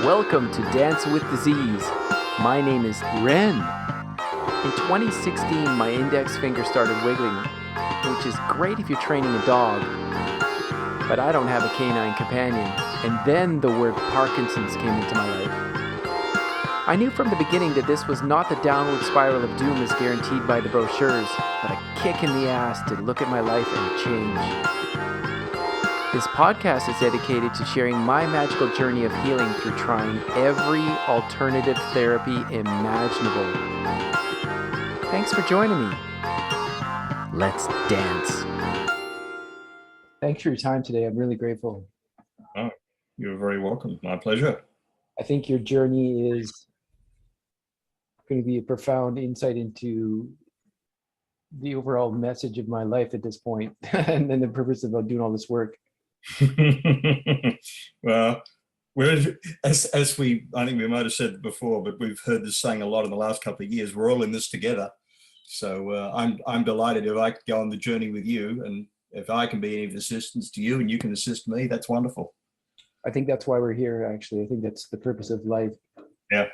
Welcome to Dance with Disease. My name is Ren. In 2016, my index finger started wiggling, which is great if you're training a dog, but I don't have a canine companion. And then the word Parkinson's came into my life. I knew from the beginning that this was not the downward spiral of doom as guaranteed by the brochures, but a kick in the ass to look at my life and change. This podcast is dedicated to sharing my magical journey of healing through trying every alternative therapy imaginable. Thanks for joining me. Let's dance. Thanks for your time today. I'm really grateful. Oh, you're very welcome. My pleasure. I think your journey is going to be a profound insight into the overall message of my life at this point, and then the purpose of doing all this work. Well, as we, I think we might have said it before, but we've heard this saying a lot in the last couple of years. We're all in this together. So I'm delighted if I could go on the journey with you, and if I can be any of assistance to you and you can assist me, that's wonderful. I think that's why we're here, actually. I think that's the purpose of life. Yeah.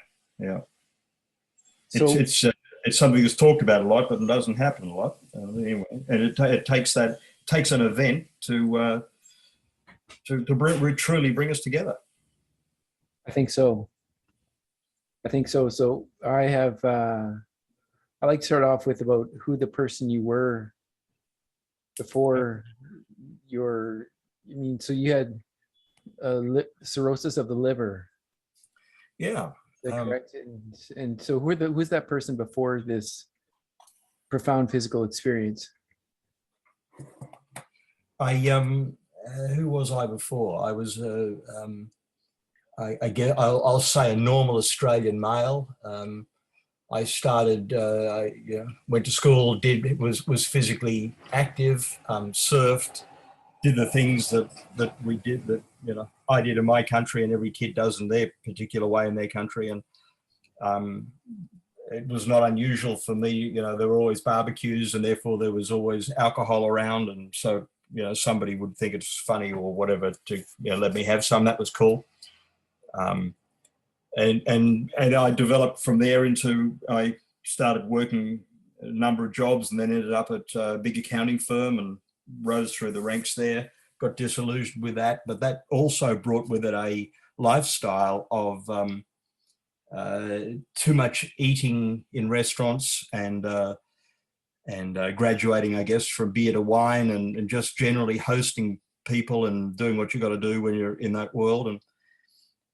So It's something that's talked about a lot, but it doesn't happen a lot. Anyway, and it takes an event to truly bring us together. I think so. So I like to start off with about who the person you were before so you had cirrhosis of the liver. Yeah. Is that correct? And so who's that person before this profound physical experience? Who was I before? I was I'll say a normal Australian male. I started, went to school, was physically active, surfed, did the things that we did, that I did in my country and every kid does in their particular way in their country. And it was not unusual for me. There were always barbecues, and therefore there was always alcohol around, and so somebody would think it's funny or whatever to let me have some. That was cool. And I developed from there I started working a number of jobs, and then ended up at a big accounting firm and rose through the ranks there. Got disillusioned with that, but that also brought with it a lifestyle of too much eating in restaurants and graduating, I guess, from beer to wine, and just generally hosting people and doing what you got to do when you're in that world,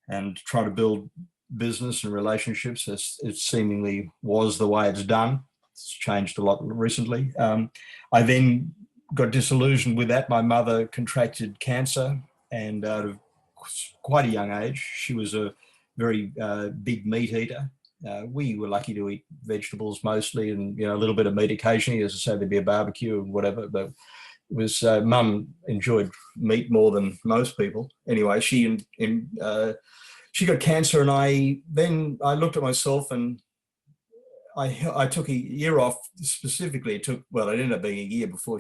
and trying to build business and relationships as it seemingly was the way it's done. It's changed a lot recently. I then got disillusioned with that. My mother contracted cancer, and out of quite a young age. She was a very big meat eater. We were lucky to eat vegetables mostly, and a little bit of meat occasionally. As I say, there'd be a barbecue and whatever, but it was Mum enjoyed meat more than most people. Anyway, she got cancer, and I looked at myself, and I took a year off. Specifically, it ended up being a year before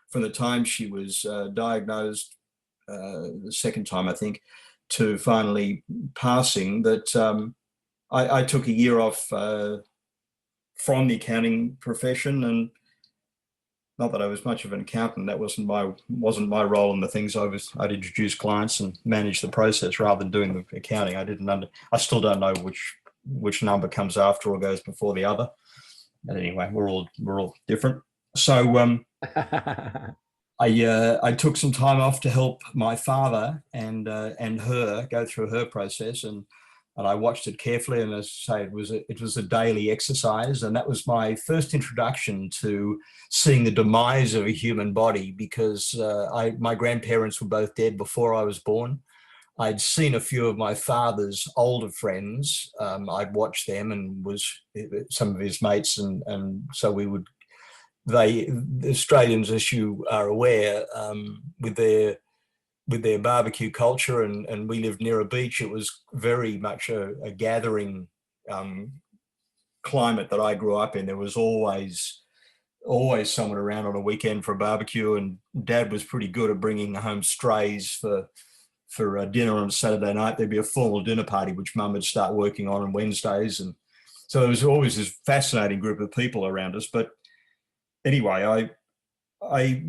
from the time she was diagnosed, the second time I think, to finally passing, that I took a year off from the accounting profession. And not that I was much of an accountant, that wasn't my role in the things. I'd introduce clients and manage the process rather than doing the accounting. I still don't know which number comes after or goes before the other. But anyway, we're all different. So I took some time off to help my father and her go through her process, and I watched it carefully. And as I say, it was a daily exercise, and that was my first introduction to seeing the demise of a human body, because my grandparents were both dead before I was born. I'd seen a few of my father's older friends. I'd watched them and was some of his mates, and so we would. The Australians, as you are aware, with their barbecue culture, and we lived near a beach, it was very much a gathering climate that I grew up in. There was always someone around on a weekend for a barbecue, and Dad was pretty good at bringing home strays for for dinner on a Saturday night. There'd be a formal dinner party, which Mum would start working on Wednesdays. And so there was always this fascinating group of people around us. But anyway, I but I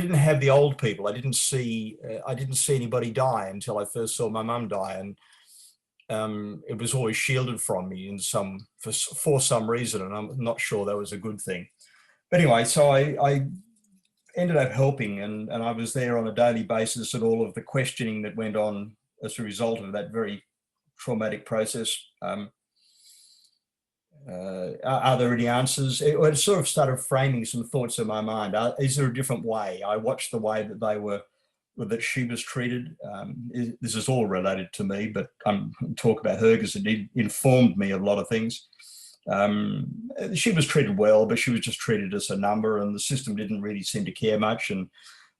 didn't have the old people. I didn't see anybody die until I first saw my mum die. And it was always shielded from me for some reason. And I'm not sure that was a good thing. But anyway, so I ended up helping, and I was there on a daily basis at all of the questioning that went on as a result of that very traumatic process. Are there any answers? It sort of started framing some thoughts in my mind. Is there a different way? I watched the way that she was treated. This is all related to me, but I'm talk about her because it informed me of a lot of things. She was treated well, but she was just treated as a number, and the system didn't really seem to care much. And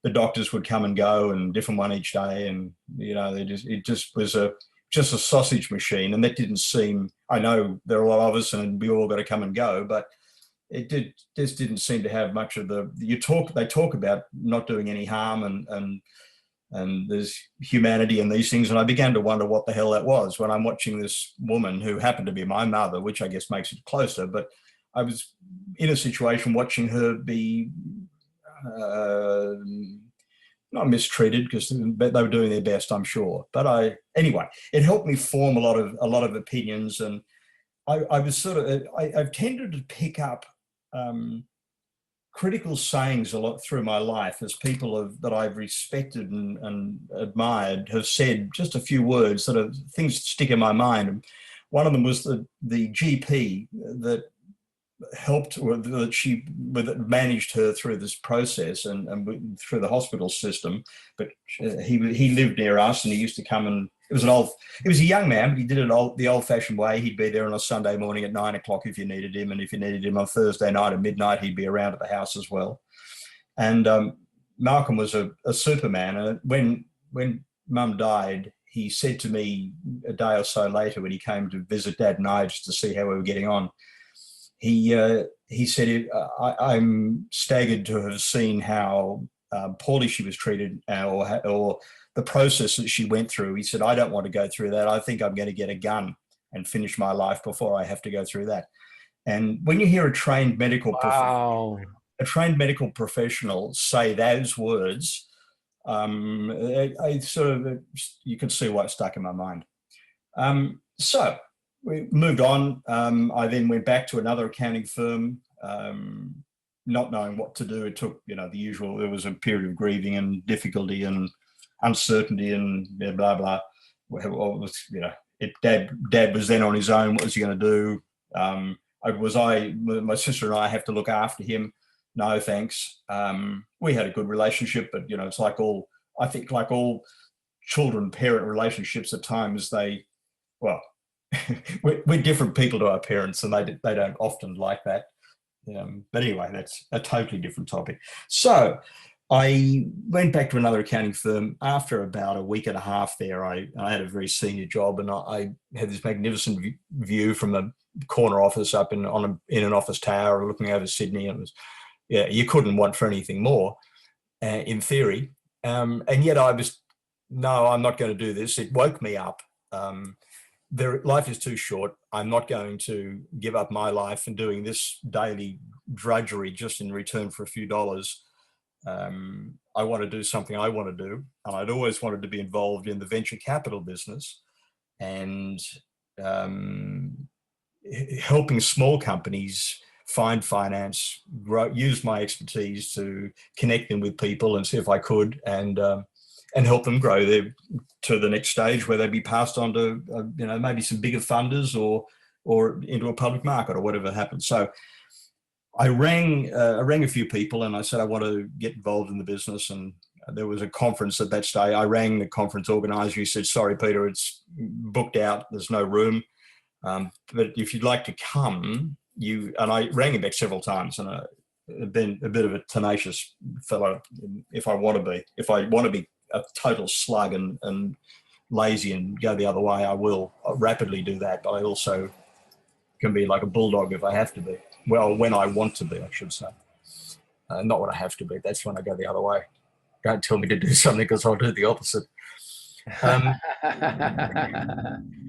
the doctors would come and go, and different one each day, and it just was a sausage machine. And that didn't seem. I know there are a lot of us, and we all got to come and go, but just didn't seem to have much of the. They talk about not doing any harm, and there's humanity in these things. And I began to wonder what the hell that was when I'm watching this woman who happened to be my mother, which I guess makes it closer. But I was in a situation watching her be not mistreated, because they were doing their best, I'm sure. But anyway, it helped me form a lot of opinions. And I was I've tended to pick up critical sayings a lot through my life, as people that I've respected and admired have said just a few words that are things that stick in my mind. And one of them was the GP that helped, or that managed her through this process and through the hospital system. But he lived near us, and he used to come, and he was a young man, but he did it the old-fashioned way. He'd be there on a Sunday morning at 9 o'clock if you needed him, and if you needed him on Thursday night at midnight, he'd be around at the house as well. And Malcolm was a Superman. And when Mum died, he said to me a day or so later, when he came to visit Dad and I just to see how we were getting on, he said, I'm staggered to have seen how poorly she was treated, or the process that she went through. He said, I don't want to go through that. I think I'm going to get a gun and finish my life before I have to go through that. And when you hear a trained medical professional say those words, I you can see why it stuck in my mind. So we moved on. I then went back to another accounting firm, not knowing what to do. It took, the usual. There was a period of grieving and difficulty and uncertainty and blah blah. Dad was then on his own. What was he going to do? My sister and I have to look after him? No, thanks. We had a good relationship, but it's like all children-parent relationships. At times, we're different people to our parents, and they don't often like that. But anyway, that's a totally different topic. So I went back to another accounting firm. After about a week and a half there, I had a very senior job, and I had this magnificent view from a corner office up in an office tower looking over Sydney. And it was, you couldn't want for anything more, in theory. And yet no, I'm not going to do this. It woke me up. Life is too short. I'm not going to give up my life and doing this daily drudgery just in return for a few dollars. I want to do something I want to do. And I'd always wanted to be involved in the venture capital business and helping small companies find finance, use my expertise to connect them with people and see if I could, and help them grow to the next stage where they'd be passed on to, maybe some bigger funders or into a public market or whatever happens. So I rang a few people and I said, I want to get involved in the business. And there was a conference at that stage. I rang the conference organizer. He said, sorry, Peter, it's booked out. There's no room. But if you'd like to come, and I rang him back several times, and I've been a bit of a tenacious fellow. If I want to be a total slug and lazy and go the other way, I'll rapidly do that. But I also can be like a bulldog if I have to be. Well, when I want to be, I should say. Not when I have to be. That's when I go the other way. Don't tell me to do something because I'll do the opposite. Um,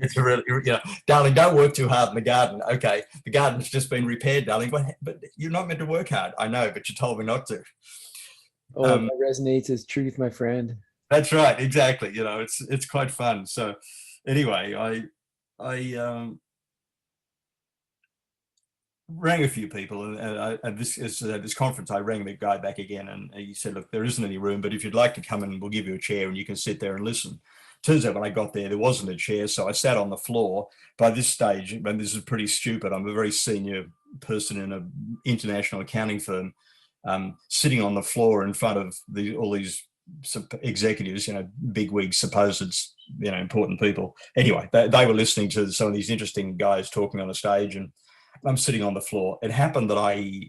it's a really, darling, don't work too hard in the garden. Okay, the garden's just been repaired, darling, but you're not meant to work hard. I know, but you told me not to. Oh, that resonates as truth, my friend. That's right, exactly. It's quite fun. So anyway, I rang a few people, and at this conference, I rang the guy back again, and he said, "Look, there isn't any room, but if you'd like to come in, we'll give you a chair, and you can sit there and listen." Turns out when I got there wasn't a chair, so I sat on the floor. By this stage, and this is pretty stupid, I'm a very senior person in an international accounting firm, sitting on the floor in front of all these executives, big wigs, supposed, important people. Anyway, they were listening to some of these interesting guys talking on a stage, and I'm sitting on the floor. It happened that I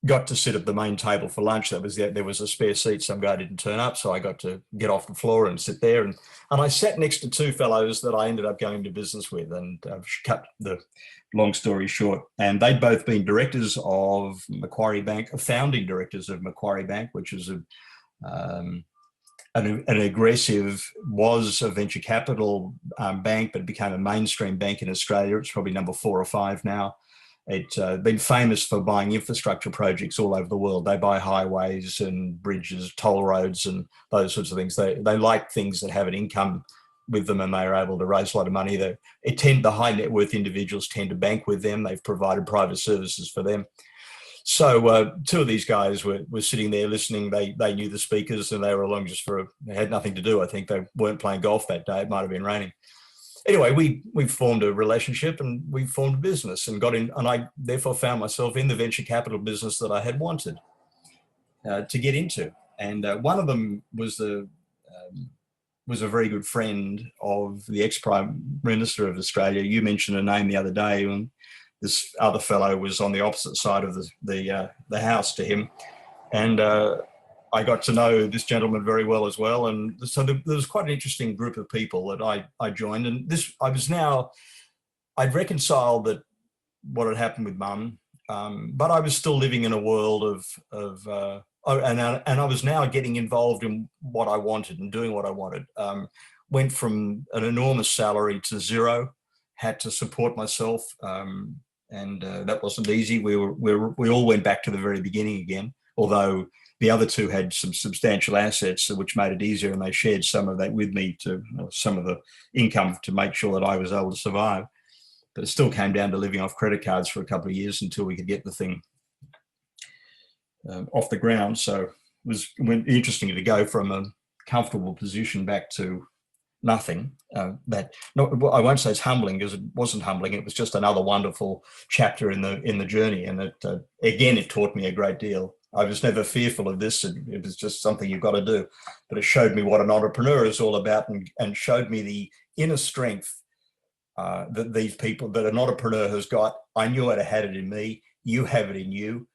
got to sit at the main table for lunch. There was a spare seat. Some guy didn't turn up, so I got to get off the floor and sit there. And I sat next to two fellows that I ended up going to business with, and I've cut the long story short. And they'd both been directors of Macquarie Bank, founding directors of Macquarie Bank, which is an aggressive, was a venture capital bank, but it became a mainstream bank in Australia. It's probably number 4 or 5 now. It's been famous for buying infrastructure projects all over the world. They buy highways and bridges, toll roads, and those sorts of things. They like things that have an income with them, and they are able to raise a lot of money. The high net worth individuals tend to bank with them. They've provided private services for them. So two of these guys were sitting there listening. They knew the speakers, and they were along just they had nothing to do. I think they weren't playing golf that day. It might have been raining. Anyway, we formed a relationship, and we formed a business, and got in. And I therefore found myself in the venture capital business that I had wanted to get into. And one of them was a very good friend of the ex-Prime Minister of Australia. You mentioned a name the other day, and this other fellow was on the opposite side of the house to him, and I got to know this gentleman very well as well. And so there was quite an interesting group of people that I joined. And I'd reconciled that what had happened with Mum, but I was still living in a world and I was now getting involved in what I wanted and doing what I wanted. Went from an enormous salary to zero, had to support myself, and that wasn't easy. We all went back to the very beginning again, although the other two had some substantial assets, which made it easier, and they shared some of that with me, some of the income, to make sure that I was able to survive. But it still came down to living off credit cards for a couple of years until we could get the thing off the ground. So it was interesting to go from a comfortable position back to nothing. I won't say it's humbling, because it wasn't humbling. It was just another wonderful chapter in the journey, and it taught me a great deal. I was never fearful of this. It was just something you've got to do. But it showed me what an entrepreneur is all about, and showed me the inner strength that these people, that an entrepreneur has got. I knew I'd had it in me. You have it in you.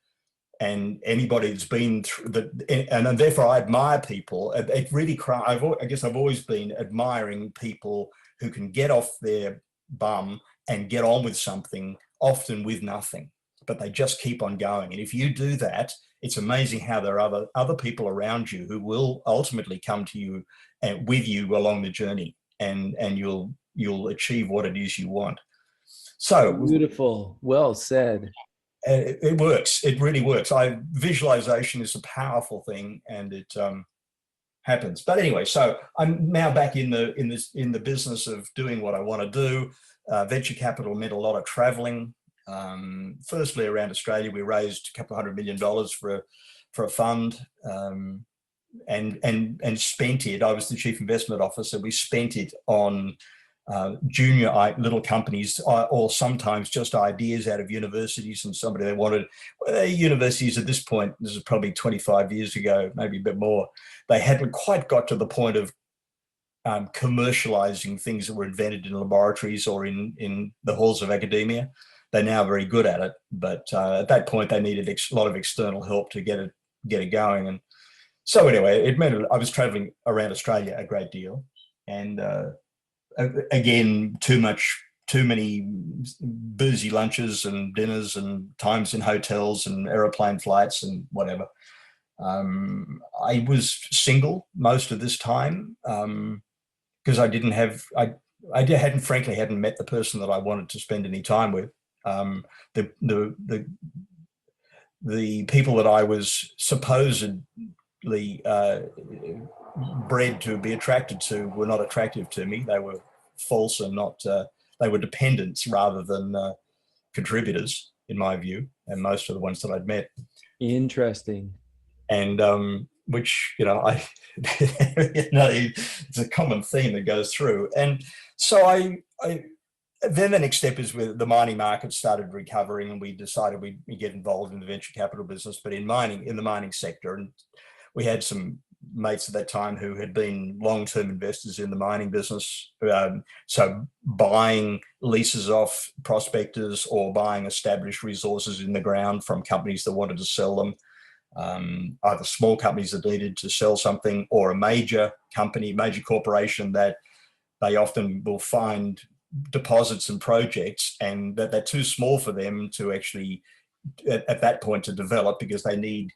And anybody that's been through that, and therefore I admire people. It really, I guess I've always been admiring people who can get off their bum and get on with something, often with nothing, but they just keep on going. And if you do that, it's amazing how there are other people around you who will ultimately come to you and with you along the journey, and you'll achieve what it is you want. So beautiful, well said. It works. It really works. Visualization is a powerful thing, and it happens. But anyway, so I'm now back in the business of doing what I want to do. Venture capital meant a lot of traveling. Firstly, around Australia, we raised a couple of $100 million for a fund, and spent it. I was the chief investment officer. We spent it on junior little companies, or sometimes just ideas out of universities, and somebody they wanted. Universities at this point, this is probably 25 years ago, maybe a bit more, they hadn't quite got to the point of commercializing things that were invented in laboratories or in the halls of academia. They're now very good at it, but at that point they needed a lot of external help to get it going. And so anyway, it meant I was traveling around Australia a great deal, and again, too many boozy lunches and dinners and times in hotels and aeroplane flights and whatever. I was single most of this time because I didn't have, frankly hadn't met the person that I wanted to spend any time with. The, the, the, the people that I was supposedly bred to be attracted to were not attractive to me. They were false and not, they were dependents rather than contributors, in my view, and most of the ones that I'd met. Interesting. And which, I, it's a common theme that goes through. And so then the next step is with the mining market started recovering, and we decided we'd get involved in the venture capital business, but in the mining sector. And we had some mates at that time who had been long-term investors in the mining business. So buying leases off prospectors or buying established resources in the ground from companies that wanted to sell them, either small companies that needed to sell something or a major company, major corporation that they often will find deposits and projects and that they're too small for them to actually at that point to develop, because they need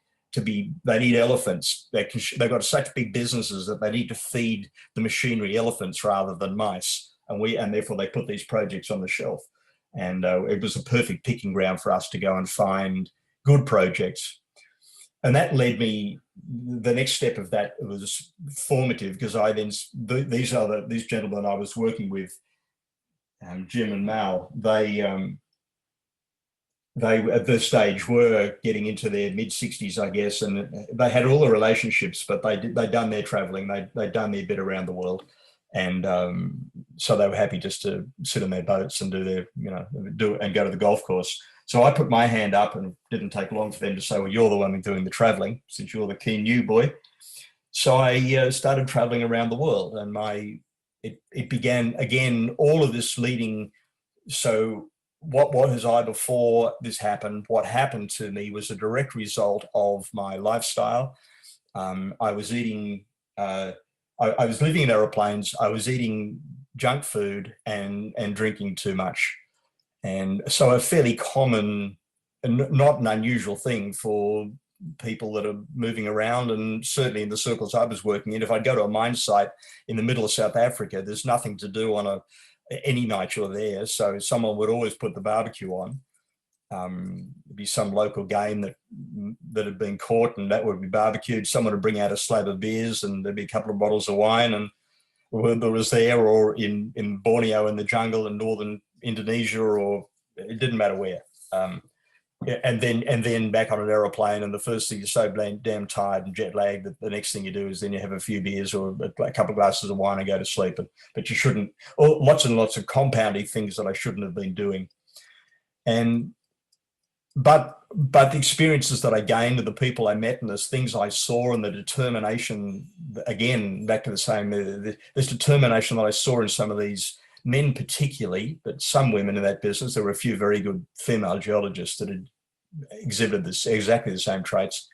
elephants. They've got such big businesses that they need to feed the machinery elephants rather than mice, and therefore they put these projects on the shelf. And it was a perfect picking ground for us to go and find good projects. And that led me, the next step of that was formative, because these gentlemen I was working with, Jim and Mal, they at this stage were getting into their mid-60s, I guess, and they had all the relationships, but they'd done their traveling, they'd done their bit around the world. And so they were happy just to sit in their boats and go to the golf course. So I put my hand up, and it didn't take long for them to say, well, you're the one doing the traveling, since you're the keen new boy. So I started traveling around the world, and it began, again, all of this leading. So what was I before this happened? What happened to me was a direct result of my lifestyle. I was eating, I was living in aeroplanes. I was eating junk food and drinking too much. And so a fairly common and not an unusual thing for people that are moving around, and certainly in the circles I was working in. If I'd go to a mine site in the middle of South Africa, there's nothing to do on any night you're there. So someone would always put the barbecue on. There'd be some local game that had been caught, and that would be barbecued. Someone would bring out a slab of beers, and there'd be a couple of bottles of wine, and whether it was there or in Borneo in the jungle in northern Indonesia, or it didn't matter where. And then back on an aeroplane, and the first thing, you're so damn tired and jet lagged that the next thing you do is then you have a few beers or a couple of glasses of wine and go to sleep. But you shouldn't, or lots and lots of compounding things that I shouldn't have been doing. But the experiences that I gained and the people I met and the things I saw and the determination, again, back to the same, this determination that I saw in some of these men particularly, but some women in that business. There were a few very good female geologists that had exhibited exactly the same traits.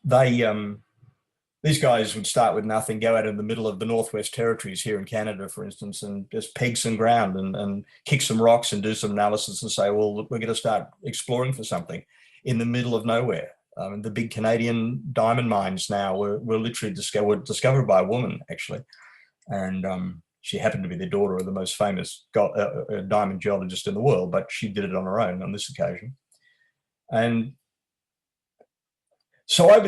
These guys would start with nothing, go out in the middle of the Northwest Territories here in Canada, for instance, and just peg some ground and kick some rocks and do some analysis and say, well, we're going to start exploring for something in the middle of nowhere. The big Canadian diamond mines now were literally discovered by a woman, actually. And she happened to be the daughter of the most famous diamond geologist in the world, but she did it on her own on this occasion. And so I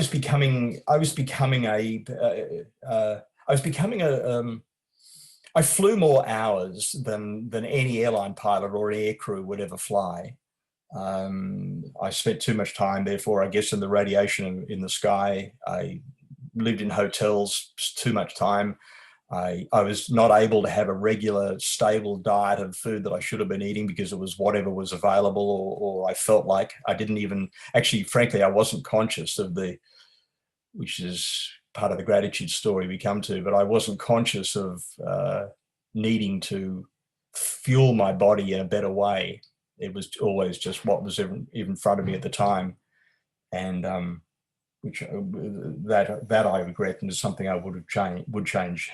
flew more hours than any airline pilot or air crew would ever fly. I spent too much time, therefore, I guess, in the radiation in the sky. I lived in hotels too much time. I was not able to have a regular, stable diet of food that I should have been eating because it was whatever was available, or I felt like I didn't even, actually, frankly, I wasn't conscious of which is part of the gratitude story we come to, but I wasn't conscious of needing to fuel my body in a better way. It was always just what was even in front of me at the time. And which that I regret, and is something I would change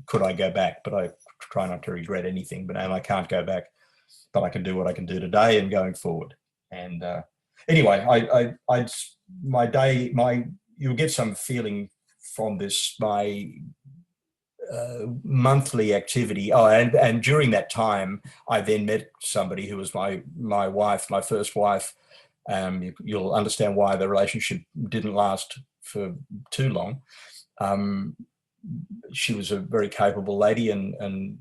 could I go back, but I try not to regret anything. But I can't go back, but I can do what I can do today and going forward. And anyway, my you'll get some feeling from this, my monthly activity. Oh, and during that time, I then met somebody who was my wife, my first wife. You'll understand why the relationship didn't last for too long. She was a very capable lady and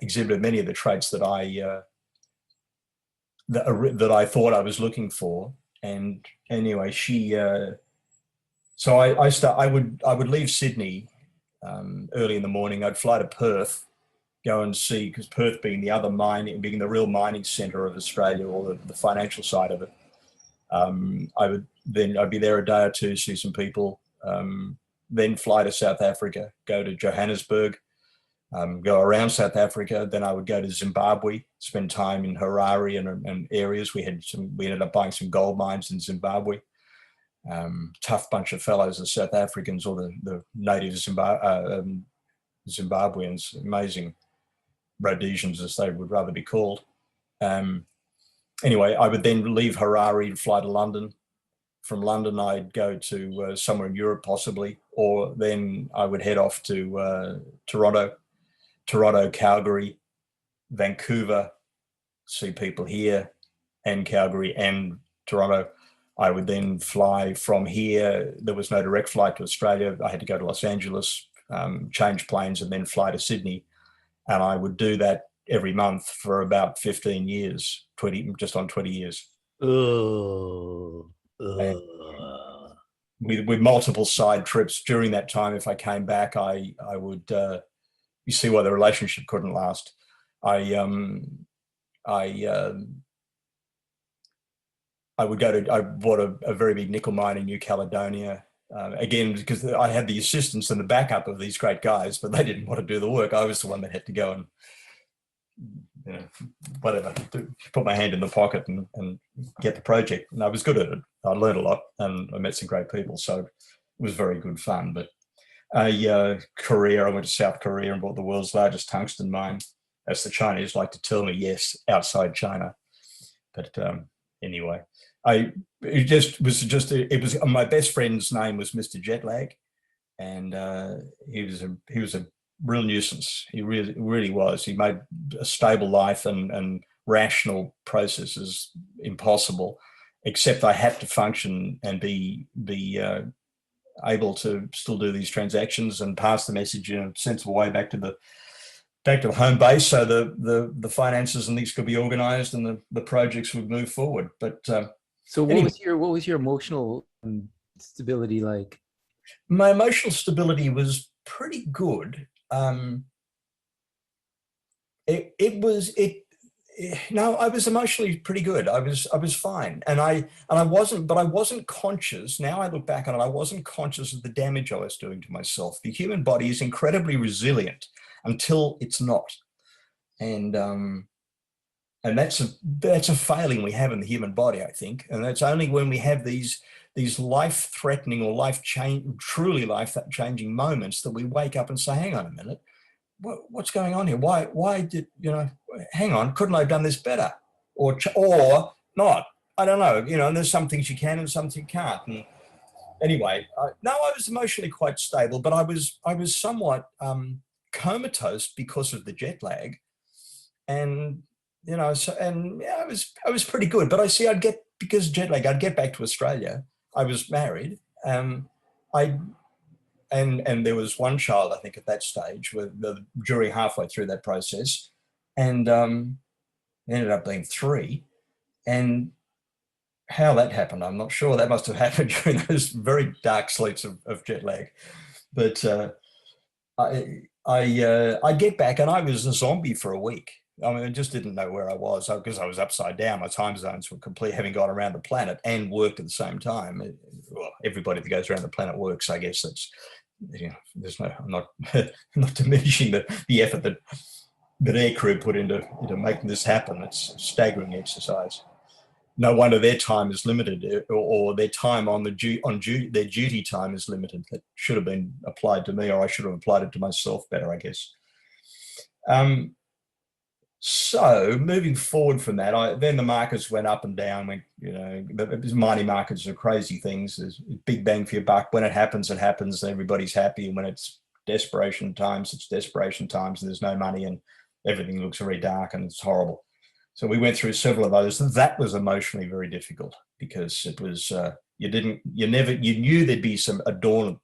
exhibited many of the traits that I thought I was looking for. And anyway, she. So I would leave Sydney early in the morning. I'd fly to Perth, go and see, because Perth being being the real mining centre of Australia, or the financial side of it. I'd be there a day or two, see some people, then fly to South Africa, go to Johannesburg, go around South Africa. Then I would go to Zimbabwe, spend time in Harare and areas. We ended up buying some gold mines in Zimbabwe. Tough bunch of fellows, the South Africans, or the native Zimbabweans, amazing Rhodesians, as they would rather be called. Anyway, I would then leave Harare and fly to London. From London, I'd go to somewhere in Europe, possibly, or then I would head off to Toronto, Calgary, Vancouver, see people here, and Calgary and Toronto. I would then fly from here. There was no direct flight to Australia. I had to go to Los Angeles, change planes, and then fly to Sydney. And I would do that every month for about 15 years, just on 20 years. With multiple side trips during that time. If I came back, I would, you see why the relationship couldn't last. I bought a very big nickel mine in New Caledonia. Again, because I had the assistance and the backup of these great guys, but they didn't want to do the work. I was the one that had to go and, put my hand in the pocket and get the project. And I was good at it. I learned a lot and I met some great people. So it was very good fun. But Korea, I went to South Korea and bought the world's largest tungsten mine. As the Chinese like to tell me, yes, outside China. But anyway, my best friend's name was Mr. Jetlag, and he was a real nuisance. He really was. He made a stable life and rational processes impossible, except I had to function and be able to still do these transactions and pass the message in a sensible way back to the home base, so the finances and things could be organized and the projects would move forward. But so what was your emotional stability like? My emotional stability was pretty good. No, I was emotionally pretty good. I was fine, and I wasn't conscious. Now I look back on it, I wasn't conscious of the damage I was doing to myself. The human body is incredibly resilient until it's not, and that's a failing we have in the human body, I think. And that's only when we have these life-threatening or truly life-changing moments that we wake up and say, hang on a minute, what's going on here? Why did, hang on, couldn't I have done this better? Or not? I don't know, and there's some things you can and some things you can't. And anyway, no, I was emotionally quite stable, but I was somewhat comatose because of the jet lag. And I was pretty good. But because of jet lag, I'd get back to Australia. I was married. And there was one child, I think, at that stage, during halfway through that process, and ended up being 3. And how that happened, I'm not sure. That must have happened during those very dark sleeps of jet lag. But I get back, and I was a zombie for a week. I mean, I just didn't know where I was because I was upside down. My time zones were complete, having gone around the planet and worked at the same time. Well, everybody that goes around the planet works, I guess. That's, I'm not diminishing the effort that aircrew put into making this happen. It's staggering exercise. No wonder their time is limited, or their time their duty time is limited. That should have been applied to me, or I should have applied it to myself better, I guess. So moving forward from that, then the markets went up and down. Mining markets are crazy things. There's big bang for your buck. When it happens, everybody's happy. And when it's desperation times, it's desperation times, and there's no money and everything looks very dark and it's horrible. So we went through several of those. And that was emotionally very difficult because it was, you knew there'd be a dawn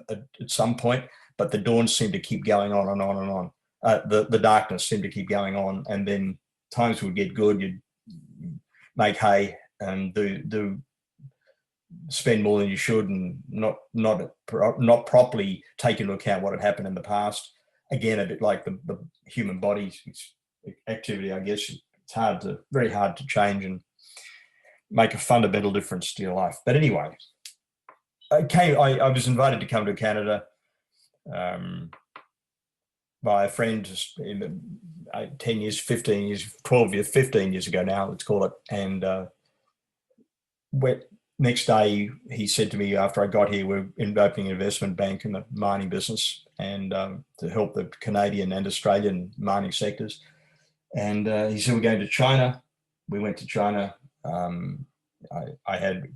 at some point, but the dawn seemed to keep going on and on and on. The darkness seemed to keep going on, and then times would get good. You'd make hay and do spend more than you should, and not properly take into account what had happened in the past. Again, a bit like the human body activity, I guess. It's very hard to change and make a fundamental difference to your life. But anyway, I was invited to come to Canada. By a friend 10 years, 15 years, 12 years, 15 years ago now, let's call it. And next day, he said to me after I got here, we're opening an investment bank in the mining business and to help the Canadian and Australian mining sectors. And he said, we're going to China. We went to China. I had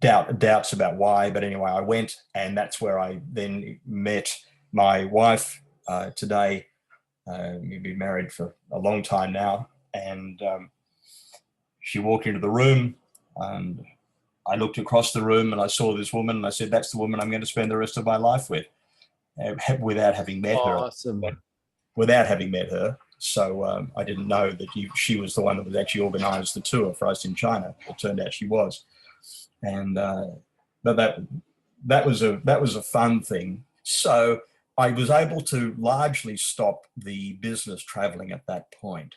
doubts about why, but anyway, I went, and that's where I then met my wife today. We've been married for a long time now, and she walked into the room, and I looked across the room and I saw this woman, and I said, that's the woman I'm going to spend the rest of my life with, without having met Awesome. her. Without having met her. So I didn't know that she was the one that was actually organised the tour for us in China. It turned out she was, and but that was a fun thing. So I was able to largely stop the business traveling at that point.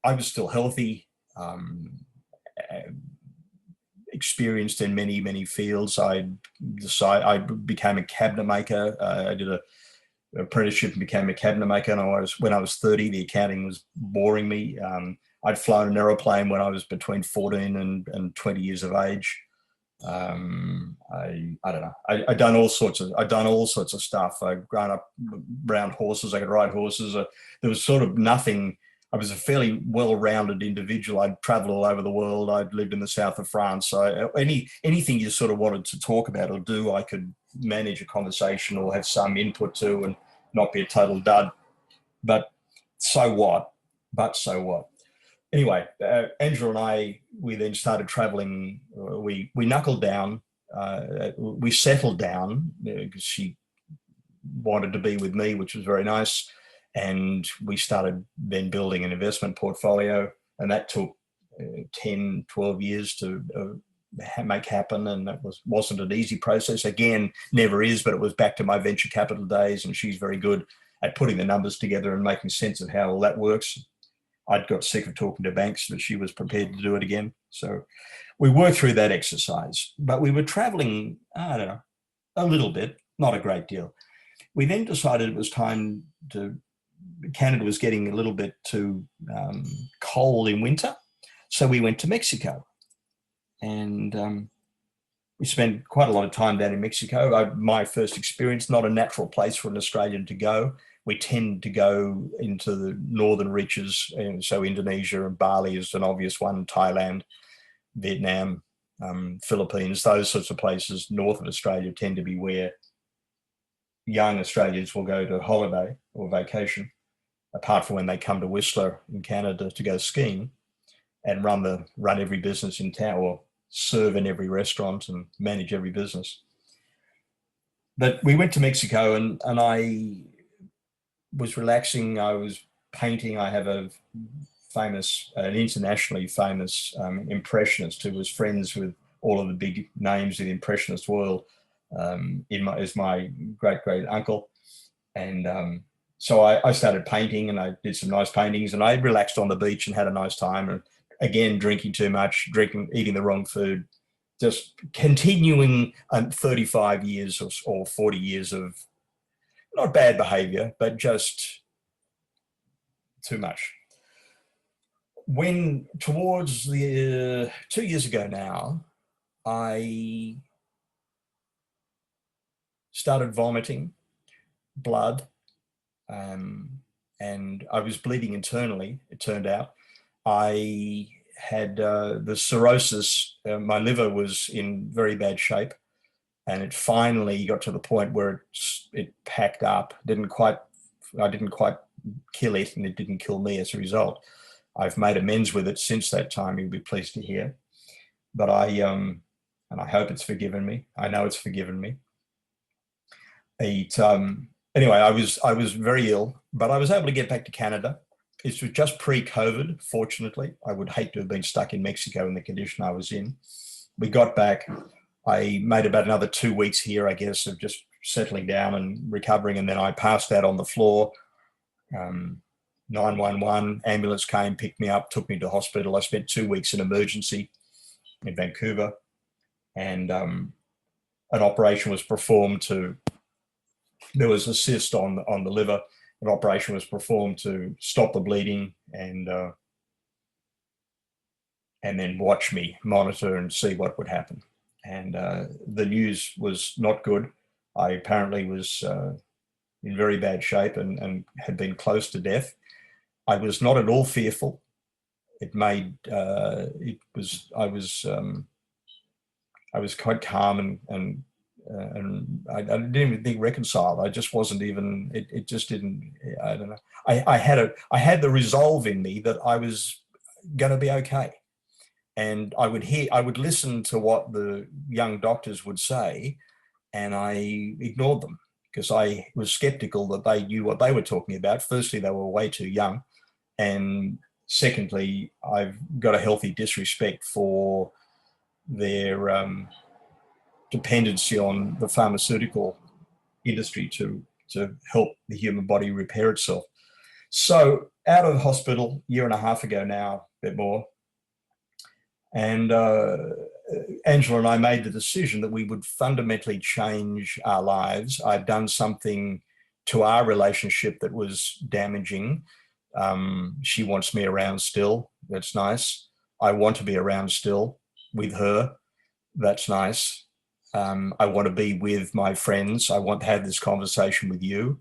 I was still healthy, experienced in many fields. I became a cabinet maker. I did an apprenticeship and became a cabinet maker. And when I was 30, the accounting was boring me. I'd flown an aeroplane when I was between 14 and 20 years of age. I don't know. I've done all sorts of stuff. I've grown up around horses. I could ride horses. There was sort of nothing. I was a fairly well-rounded individual. I'd traveled all over the world. I'd lived in the south of France. So anything you sort of wanted to talk about or do, I could manage a conversation or have some input to and not be a total dud. But so what? Anyway, Angela and we then started traveling. We knuckled down. We settled down because she wanted to be with me, which was very nice. And we started then building an investment portfolio. And that took 10, 12 years to make happen. And that wasn't an easy process. Again, never is, but it was back to my venture capital days. And she's very good at putting the numbers together and making sense of how all that works. I'd got sick of talking to banks, but she was prepared to do it again. So we worked through that exercise, but we were traveling, I don't know, a little bit, not a great deal. We then decided it was time Canada was getting a little bit too cold in winter. So we went to Mexico, and we spent quite a lot of time down in Mexico. My first experience, not a natural place for an Australian to go. We tend to go into the northern reaches, and so Indonesia and Bali is an obvious one, Thailand, Vietnam, Philippines, those sorts of places north of Australia tend to be where young Australians will go to holiday or vacation, apart from when they come to Whistler in Canada to go skiing and run every business in town or serve in every restaurant and manage every business. But we went to Mexico, and I was relaxing. I was painting. I have an internationally famous impressionist who was friends with all of the big names of the impressionist world, as my great uncle. And so I started painting, and I did some nice paintings, and I relaxed on the beach and had a nice time. And again, drinking too much, eating the wrong food, just continuing 35 years or 40 years of not bad behavior, but just too much. When towards the 2 years ago now, I started vomiting blood, and I was bleeding internally, it turned out. I had the cirrhosis. My liver was in very bad shape, and it finally got to the point where it packed up. I didn't quite kill it, and it didn't kill me as a result. I've made amends with it since that time. You'll be pleased to hear. But and I hope it's forgiven me. I know it's forgiven me. Anyway, I was very ill, but I was able to get back to Canada. It was just pre-COVID, fortunately. I would hate to have been stuck in Mexico in the condition I was in. We got back. I made about another 2 weeks here, I guess, of just settling down and recovering. And then I passed out on the floor. 911, ambulance came, picked me up, took me to hospital. I spent 2 weeks in emergency in Vancouver. And an operation was performed there was a cyst on the liver. An operation was performed to stop the bleeding and then watch me monitor and see what would happen. And the news was not good. I apparently was in very bad shape and had been close to death. I was not at all fearful. I was quite calm and I didn't even think reconciled. I just wasn't even. It just didn't. I don't know. I had the resolve in me that I was going to be okay, and I would listen to what the young doctors would say, and I ignored them because I was skeptical that they knew what they were talking about. Firstly, they were way too young, and secondly, I've got a healthy disrespect for their dependency on the pharmaceutical industry to help the human body repair itself. So out of hospital, 1.5 years ago now, a bit more, and Angela and I made the decision that we would fundamentally change our lives. I'd done something to our relationship that was damaging. She wants me around still. That's nice. I want to be around still with her. That's nice. I want to be with my friends. I want to have this conversation with you.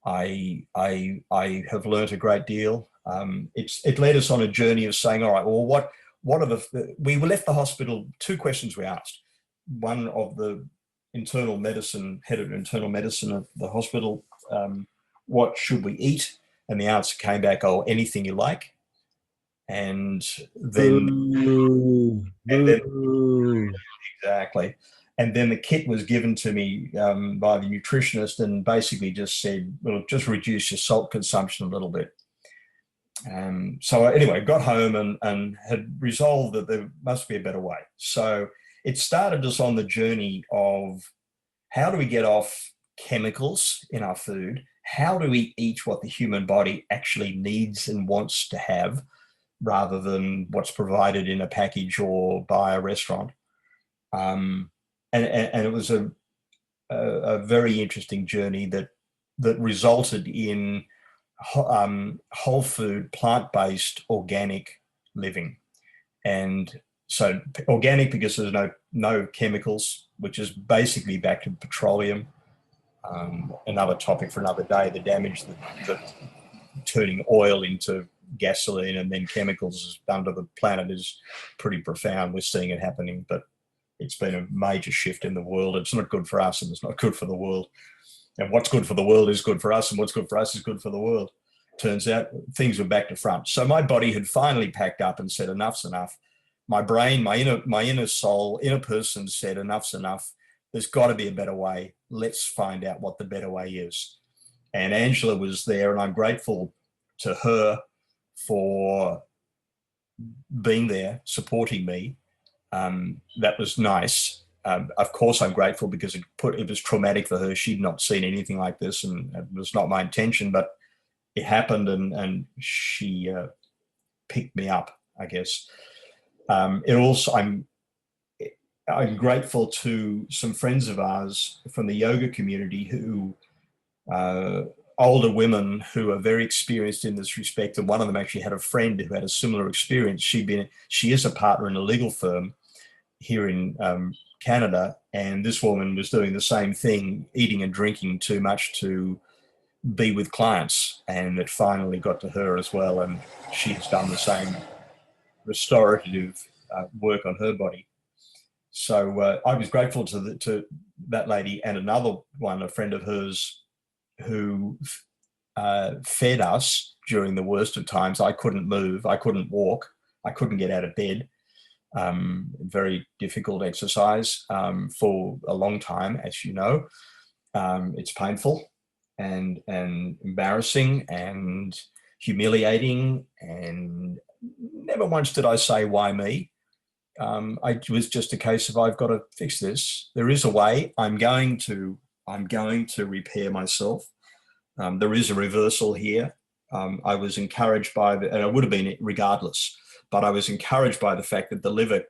I have learned a great deal. It led us on a journey of saying, all right, well, what are we left the hospital, 2 questions we asked. One of the head of internal medicine of the hospital, what should we eat? And the answer came back, oh, anything you like. And then exactly. And then the kit was given to me by the nutritionist and basically just said, well, just reduce your salt consumption a little bit. So anyway, got home and had resolved that there must be a better way. So it started us on the journey of how do we get off chemicals in our food? How do we eat what the human body actually needs and wants to have rather than what's provided in a package or by a restaurant? And it was a very interesting journey that resulted in whole food, plant-based, organic living. And so organic because there's no chemicals, which is basically back to petroleum. Another topic for another day, the damage that turning oil into gasoline and then chemicals has done to the planet is pretty profound. We're seeing it happening, but it's been a major shift in the world. It's not good for us and it's not good for the world. And what's good for the world is good for us, and what's good for us is good for the world. Turns out things were back to front. So my body had finally packed up and said, enough's enough. My brain, my inner soul, inner person said, enough's enough. There's got to be a better way. Let's find out what the better way is. And Angela was there, and I'm grateful to her for being there, supporting me. That was nice. Of course, I'm grateful because it was traumatic for her. She'd not seen anything like this, and it was not my intention, but it happened, and she picked me up, I guess. I'm grateful to some friends of ours from the yoga community who older women who are very experienced in this respect, and one of them actually had a friend who had a similar experience. She is a partner in a legal firm here in Canada, and this woman was doing the same thing, eating and drinking too much to be with clients, and it finally got to her as well, and she has done the same restorative work on her body. So I was grateful to that lady and another one, a friend of hers, who fed us during the worst of times. I couldn't move, I couldn't walk, I couldn't get out of bed. Very difficult exercise for a long time, as you know. It's painful and embarrassing and humiliating, and never once did I say, why me? It was just a case of, I've got to fix this. There is a way. I'm going to repair myself. There is a reversal here. I was encouraged by and I would have been regardless, but I was encouraged by the fact that the liver,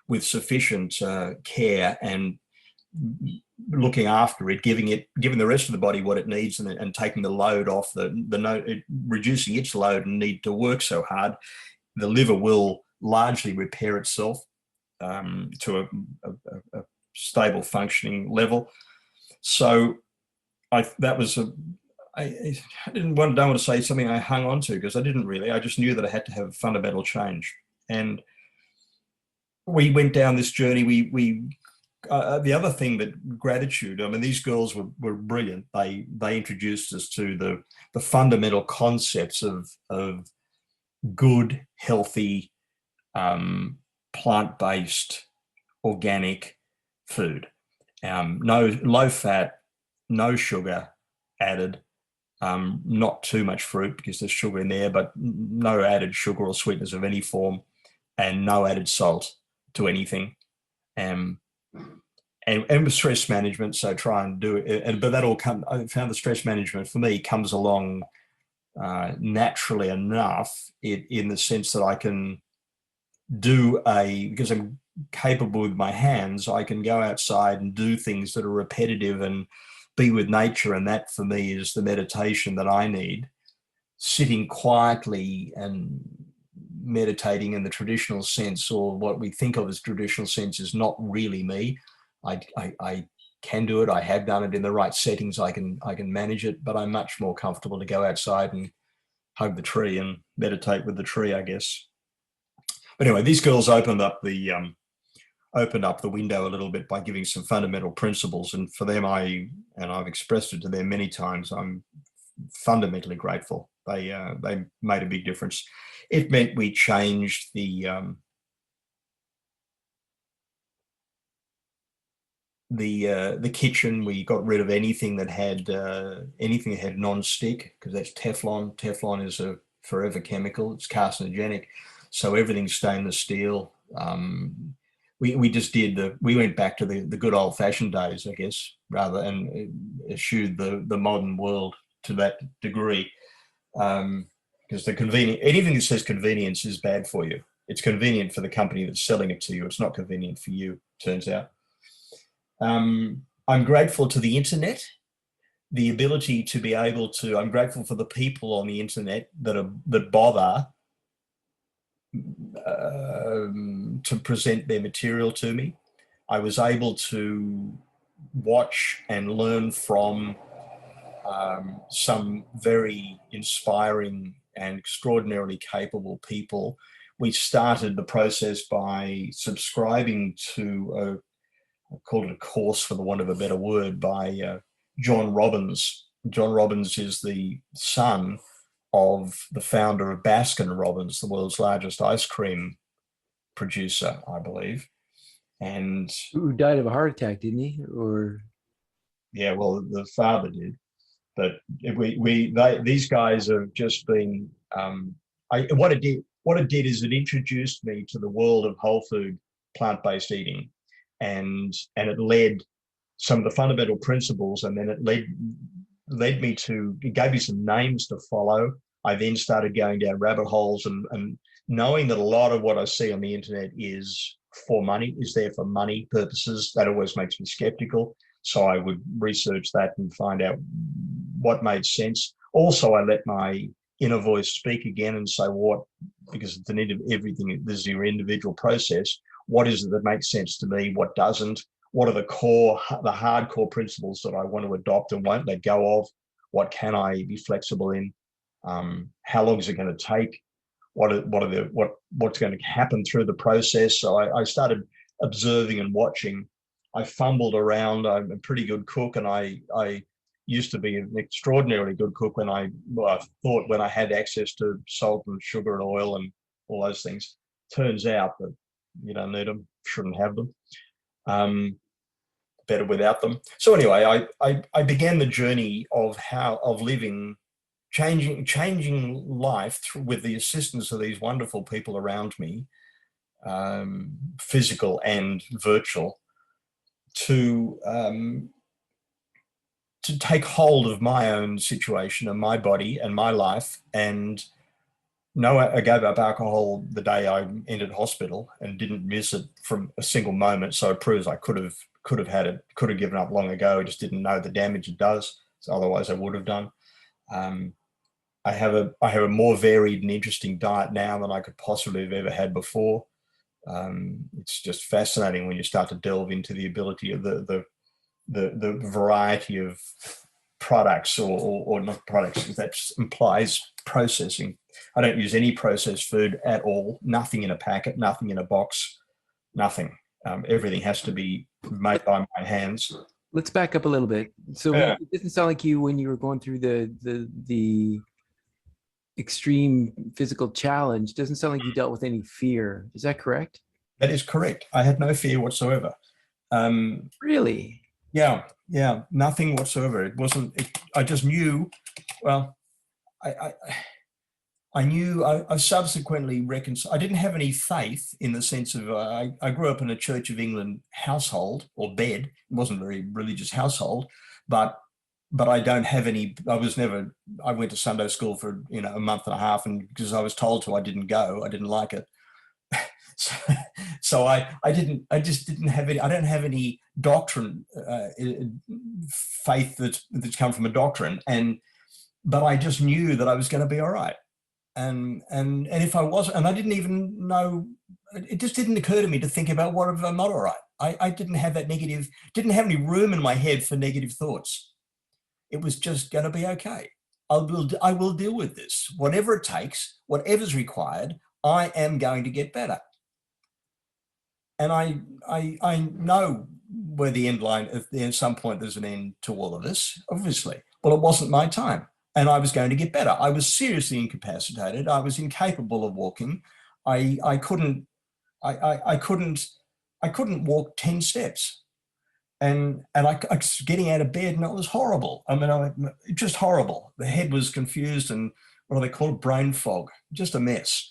with sufficient care and looking after it, giving the rest of the body what it needs, and taking the load off reducing its load and need to work so hard, the liver will largely repair itself to a stable functioning level. So I don't want to say something I hung on to, because I didn't really. I just knew that I had to have a fundamental change, and we went down this journey. The other thing, that gratitude. I mean, these girls were brilliant. They introduced us to the fundamental concepts of good, healthy, plant-based, organic food. No low fat, no sugar added. Not too much fruit, because there's sugar in there, but no added sugar or sweeteners of any form, and no added salt to anything. And with stress management, so try and do it. But that all I found the stress management for me comes along naturally enough, in the sense that I can because I'm capable with my hands, I can go outside and do things that are repetitive and be with nature. And that for me is the meditation that I need. Sitting quietly and meditating in the traditional sense, or what we think of as traditional sense, is not really me. I can do it. I have done it in the right settings. I can manage it, but I'm much more comfortable to go outside and hug the tree and meditate with the tree, I guess. But anyway, these girls opened up the window a little bit by giving some fundamental principles, and for them, I've expressed it to them many times, I'm fundamentally grateful. They made a big difference. It meant we changed the kitchen. We got rid of anything that had non-stick, because that's Teflon. Teflon is a forever chemical. It's carcinogenic. So everything's stainless steel. We just we went back to the good old fashioned days, I guess, rather, and eschewed the modern world to that degree. Because anything that says convenience is bad for you. It's convenient for the company that's selling it to you. It's not convenient for you, turns out. I'm grateful to the internet, the ability to be able to. I'm grateful for the people on the internet that bother to present their material to me. I was able to watch and learn from some very inspiring and extraordinarily capable people. We started the process by subscribing to I call it a course, for the want of a better word, by John Robbins. John Robbins is the son of the founder of Baskin-Robbins, the world's largest ice cream producer, I believe. And who died of a heart attack, didn't he? Or yeah, well, the father did. But these guys have just been. What it did is it introduced me to the world of whole food, plant-based eating, and it led some of the fundamental principles, and then it led me to. It gave me some names to follow. I then started going down rabbit holes and knowing that a lot of what I see on the internet is there for money purposes. That always makes me skeptical. So I would research that and find out what made sense. Also, I let my inner voice speak again and say because it's everything, this is your individual process. What is it that makes sense to me? What doesn't? What are the hardcore principles that I want to adopt and won't let go of? what can I be flexible in, how long is it going to take, what's going to happen through the process. So I started observing and watching. I fumbled around. I'm a pretty good cook, and I used to be an extraordinarily good cook when I thought when I had access to salt and sugar and oil and all those things. Turns out that you don't need them, shouldn't have them. Better without them. So anyway, I began the journey of living, changing life with the assistance of these wonderful people around me, physical and virtual, to take hold of my own situation and my body and my life. And no, I gave up alcohol the day I entered hospital and didn't miss it from a single moment. So it proves I could have had it, could have given up long ago. I just didn't know the damage it does. So otherwise I would have done. I have a more varied and interesting diet now than I could possibly have ever had before. It's just fascinating when you start to delve into the ability of the variety of products or not products, that implies processing. I don't use any processed food at all, nothing in a packet, nothing in a box, nothing. Everything has to be made by my hands. Let's back up a little bit. So Yeah. it doesn't sound like you, when you were going through the extreme physical challenge, doesn't sound like you dealt with any fear. Is that correct? That is correct. I had no fear whatsoever. Really? Yeah, nothing whatsoever. It wasn't. I just knew. Well, I knew. I subsequently reconciled. I didn't have any faith in the sense of. I grew up in a Church of England household or bed. It wasn't a very religious household, but I don't have any. I was never. I went to Sunday school for a month and a half, and because I was told to, I didn't go. I didn't like it. So I just didn't have any. I don't have any doctrine, faith that's come from a doctrine, but I just knew that I was going to be all right. And if I wasn't, and I didn't even know, it just didn't occur to me to think about what if I'm not all right. I didn't have that negative, didn't have any room in my head for negative thoughts. It was just going to be okay. I will deal with this, whatever it takes, whatever's required. I am going to get better. And I know where the end line, at some point there's an end to all of this, obviously. Well, it wasn't my time, and I was going to get better. I was seriously incapacitated. I was incapable of walking. I couldn't walk 10 steps. And I was getting out of bed, and it was horrible. I mean, just horrible. The head was confused, and what do they call it? Brain fog, just a mess.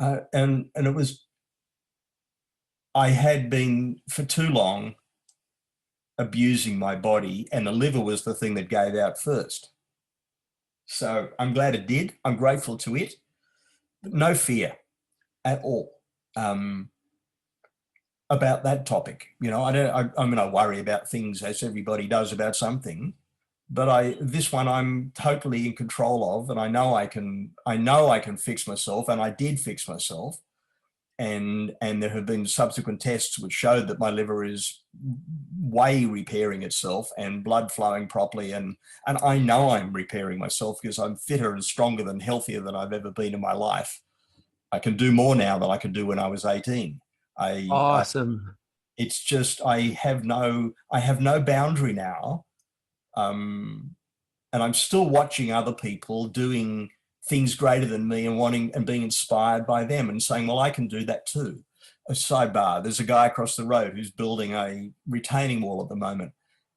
And it was, I had been for too long abusing my body, and the liver was the thing that gave out first. So I'm glad it did. I'm grateful to it, but no fear at all about that topic. I worry about things as everybody does about something, but this one I'm totally in control of, and I know I can fix myself, and I did fix myself. And there have been subsequent tests which showed that my liver is way repairing itself and blood flowing properly. And I know I'm repairing myself because I'm fitter and stronger and healthier than I've ever been in my life. I can do more now than I could do when I was 18. Awesome. It's just, I have no boundary now. And I'm still watching other people doing things greater than me and wanting and being inspired by them and saying, well, I can do that too. A sidebar, there's a guy across the road who's building a retaining wall at the moment.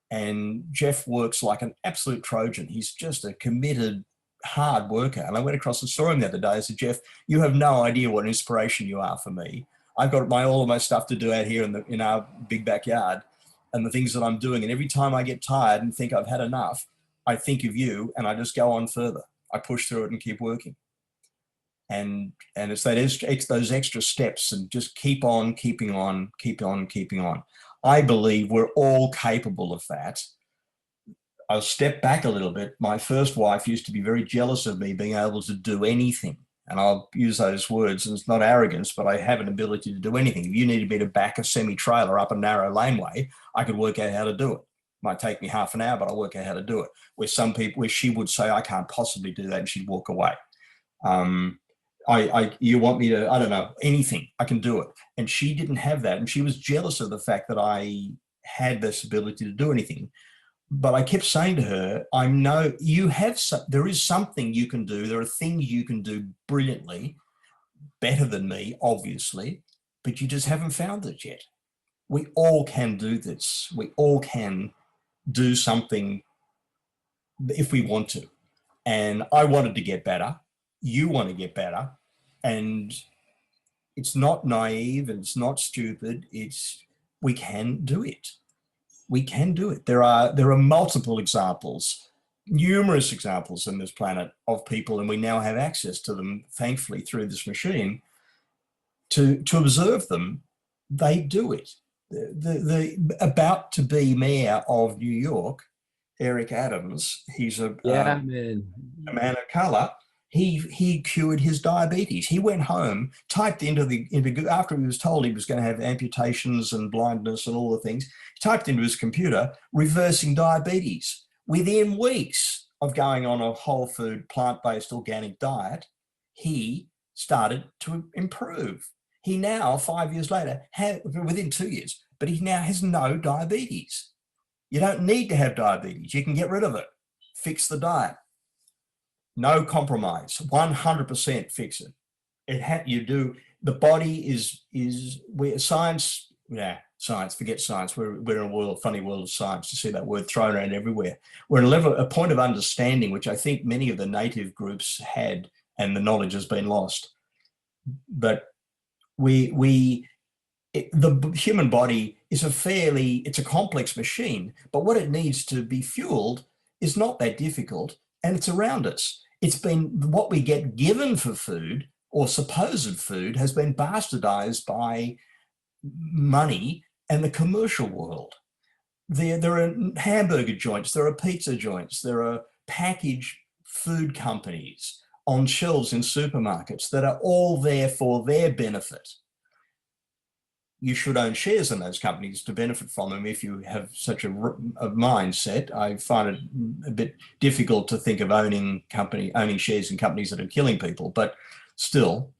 And Jeff works like an absolute Trojan. He's just a committed, hard worker. And I went across and saw him the other day. I said, Jeff, you have no idea what an inspiration you are for me. I've got all of my stuff to do out here in our big backyard and the things that I'm doing. And every time I get tired and think I've had enough, I think of you and I just go on further. I push through it and keep working. And it's those extra steps and just keep on, keeping on. I believe we're all capable of that. I'll step back a little bit. My first wife used to be very jealous of me being able to do anything. And I'll use those words, and it's not arrogance, but I have an ability to do anything. If you needed me to back a semi-trailer up a narrow laneway, I could work out how to do it. Might take me half an hour, but I'll work out how to do it. Where she would say, I can't possibly do that, and she'd walk away. You want me to, I don't know, anything, I can do it. And she didn't have that. And she was jealous of the fact that I had this ability to do anything. But I kept saying to her, I know there is something you can do. There are things you can do brilliantly, better than me, obviously, but you just haven't found it yet. We all can do this. We all can do something if we want to. And I wanted to get better. You want to get better. And it's not naive and it's not stupid. We can do it. We can do it. There are multiple examples, numerous examples on this planet of people, and we now have access to them, thankfully, through this machine. To observe them, they do it. The about to be mayor of New York, Eric Adams, he's a man of color. He cured his diabetes. He went home, typed after he was told he was going to have amputations and blindness and all the things, he typed into his computer, reversing diabetes. Within weeks of going on a whole food, plant-based organic diet, he started to improve. He now, 5 years later, within 2 years, but he now has no diabetes. You don't need to have diabetes. You can get rid of it. Fix the diet. No compromise, 100% fix it. The body is where science, forget science. We're in a funny world of science. To see that word thrown around everywhere. We're at a point of understanding, which I think many of the native groups had, and the knowledge has been lost. But the human body is it's a complex machine, but what it needs to be fueled is not that difficult, and it's around us. It's been what we get given for food, or supposed food, has been bastardized by money and the commercial world. There are hamburger joints, there are pizza joints, there are packaged food companies on shelves in supermarkets that are all there for their benefit. You should own shares in those companies to benefit from them if you have such a mindset. I find it a bit difficult to think of owning shares in companies that are killing people, but still,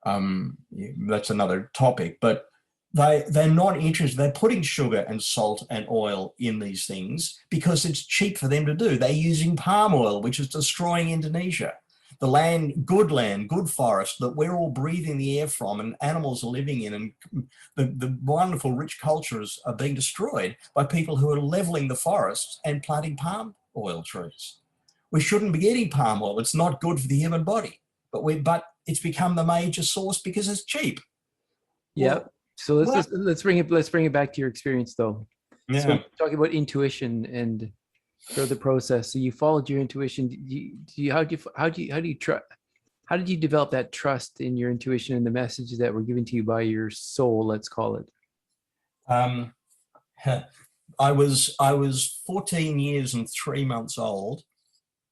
that's another topic. But they're not interested. They're putting sugar and salt and oil in these things because it's cheap for them to do. They're using palm oil, which is destroying Indonesia. The good forest that we're all breathing the air from and animals are living in, and the wonderful rich cultures are being destroyed by people who are leveling the forests and planting palm oil trees. We shouldn't be eating palm oil. It's not good for the human body, but it's become the major source because it's cheap. Yeah. So let's bring it back to your experience though. Yeah. So talking about intuition and the process. So you followed your intuition. How did you develop that trust in your intuition and the messages that were given to you by your soul, let's call it? I was 14 years and 3 months old,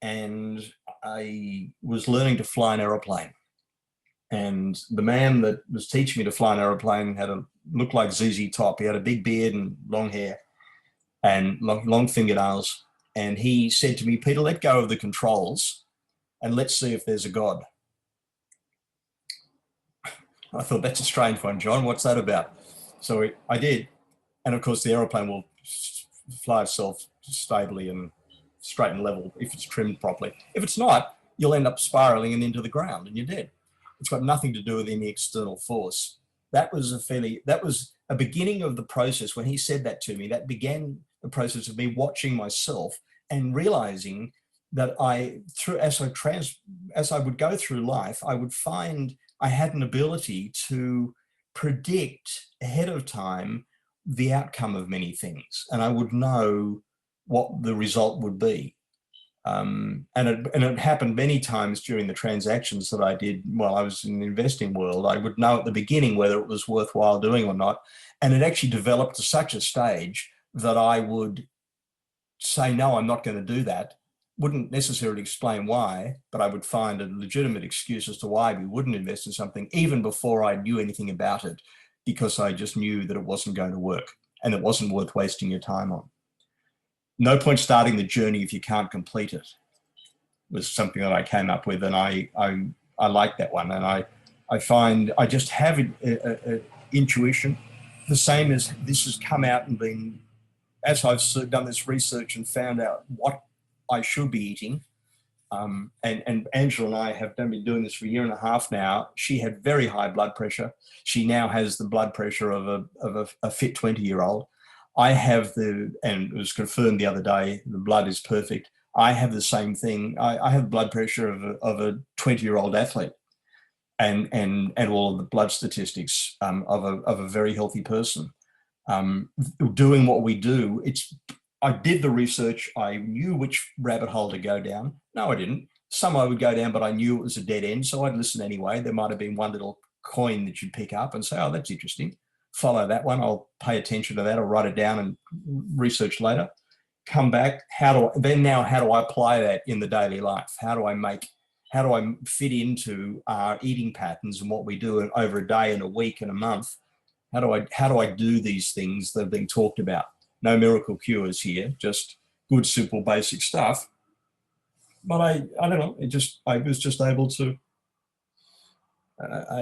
and I was learning to fly an aeroplane. And the man that was teaching me to fly an aeroplane looked like ZZ Top. He had a big beard and long hair and long fingernails. And he said to me, Peter, let go of the controls and let's see if there's a God. I thought, that's a strange one, John. What's that about? So I did. And of course, the aeroplane will fly itself stably and straight and level if it's trimmed properly. If it's not, you'll end up spiraling and into the ground and you're dead. It's got nothing to do with any external force. That was a beginning of the process. When he said that to me, that began the process of me watching myself and realizing that as I would go through life, I would find I had an ability to predict ahead of time the outcome of many things, and I would know what the result would be. And it happened many times during the transactions that I did while I was in the investing world. I would know at the beginning whether it was worthwhile doing or not. And it actually developed to such a stage that I would say, no, I'm not going to do that. Wouldn't necessarily explain why, but I would find a legitimate excuse as to why we wouldn't invest in something even before I knew anything about it, because I just knew that it wasn't going to work and it wasn't worth wasting your time on. no point starting the journey if you can't complete it, was something that I came up with, and I like that one. And I find I just have a intuition, the same as this has come out and been, as I've done this research and found out what I should be eating. And Angela and I have been doing this for a year and a half now. She had very high blood pressure. She now has the blood pressure of a fit 20-year-old. I have and it was confirmed the other day, the blood is perfect. I have the same thing. I have blood pressure of a 20-year-old athlete, and all of the blood statistics of a very healthy person. Doing what we do, I did the research. I knew which rabbit hole to go down. No, I didn't. Some I would go down, but I knew it was a dead end, so I'd listen anyway. There might have been one little coin that you'd pick up and say, oh, that's interesting. Follow that one. I'll pay attention to that. I'll write it down and research later. Come back. How do I apply that in the daily life? How do I fit into our eating patterns and what we do over a day and a week and a month? How do I do these things that have been talked about? No miracle cures here, just good, simple, basic stuff. But I don't know. I was just able to.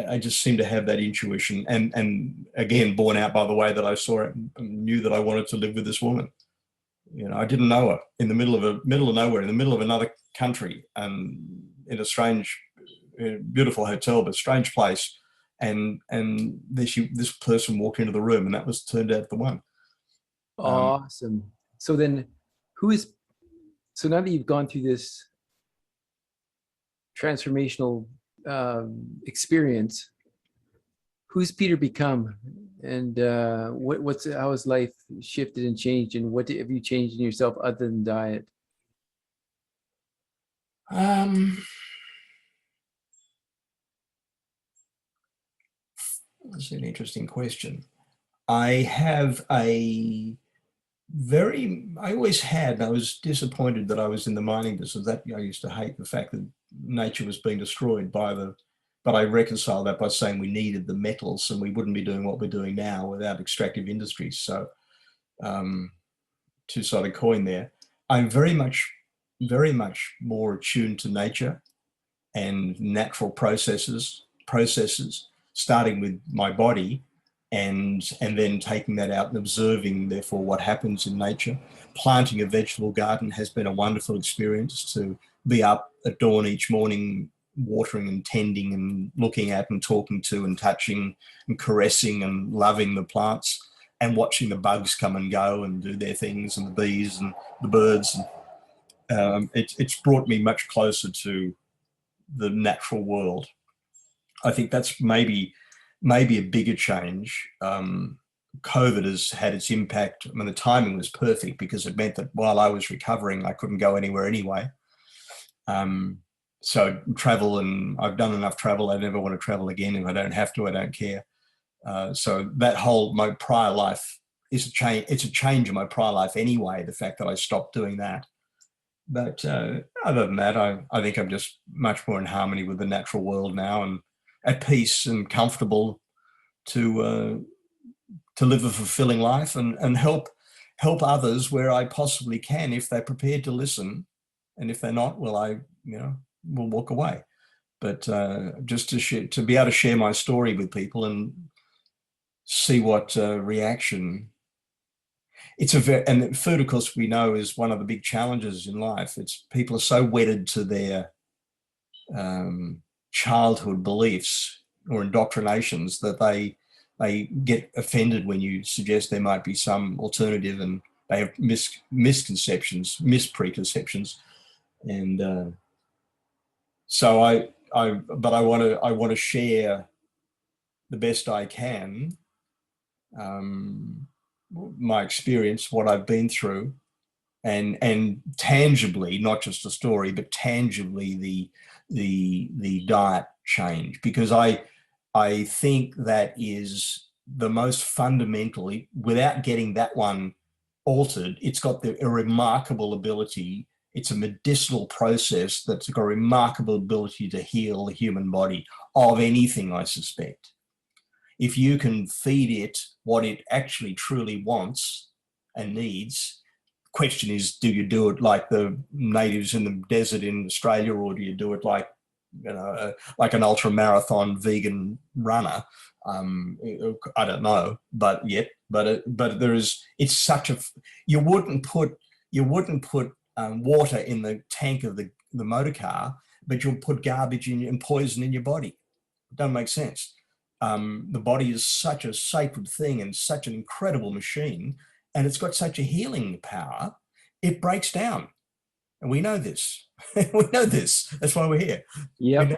I just seem to have that intuition, and again, borne out by the way that I saw it and knew that I wanted to live with this woman. You know, I didn't know her in the middle of nowhere, in the middle of another country, and in a strange, beautiful hotel, but strange place. And this person walked into the room, and that turned out the one. Awesome. So then, so now that you've gone through this transformational experience, who's Peter become, and how has life shifted and changed, and what have you changed in yourself other than diet? That's an interesting question. I always had, and I was disappointed that I was in the mining business. I used to hate the fact that nature was being destroyed but I reconciled that by saying we needed the metals and we wouldn't be doing what we're doing now without extractive industries. So two-sided coin there. I'm very much more attuned to nature and natural processes, starting with my body, and then taking that out and observing, therefore, what happens in nature. Planting a vegetable garden has been a wonderful experience, to be up at dawn each morning, watering and tending and looking at and talking to and touching and caressing and loving the plants, and watching the bugs come and go and do their things, and the bees and the birds. It's brought me much closer to the natural world. I think that's maybe a bigger change. COVID has had its impact. I mean, the timing was perfect because it meant that while I was recovering, I couldn't go anywhere anyway. So travel, and I've done enough travel. I never want to travel again. If I don't have to, I don't care. So that my prior life is a change. It's a change in my prior life anyway, the fact that I stopped doing that. But other than that, I think I'm just much more in harmony with the natural world now, and at peace and comfortable to live a fulfilling life and help others where I possibly can, if they're prepared to listen. And if they're not, well, we'll walk away. But just to be able to share my story with people and see what reaction. And food, of course, we know is one of the big challenges in life. People are so wedded to their childhood beliefs or indoctrinations that they get offended when you suggest there might be some alternative, and they have misconceptions, mispreconceptions. And so I want to share the best I can my experience, what I've been through, and tangibly, not just a story, but tangibly the diet change, because I think that is the most fundamentally, without getting that one altered, it's got a remarkable ability. It's a medicinal process that's got a remarkable ability to heal the human body of anything, I suspect. If you can feed it what it actually truly wants and needs question is, do you do it like the natives in the desert in Australia, or do you do it like, like an ultra marathon vegan runner? I don't know, but there is. It's such a. You wouldn't put water in the tank of the motor car, but you'll put garbage in and poison in your body. It doesn't make sense. The body is such a sacred thing and such an incredible machine, and it's got such a healing power. It breaks down, and we know this. We know this. That's why we're here. Yeah,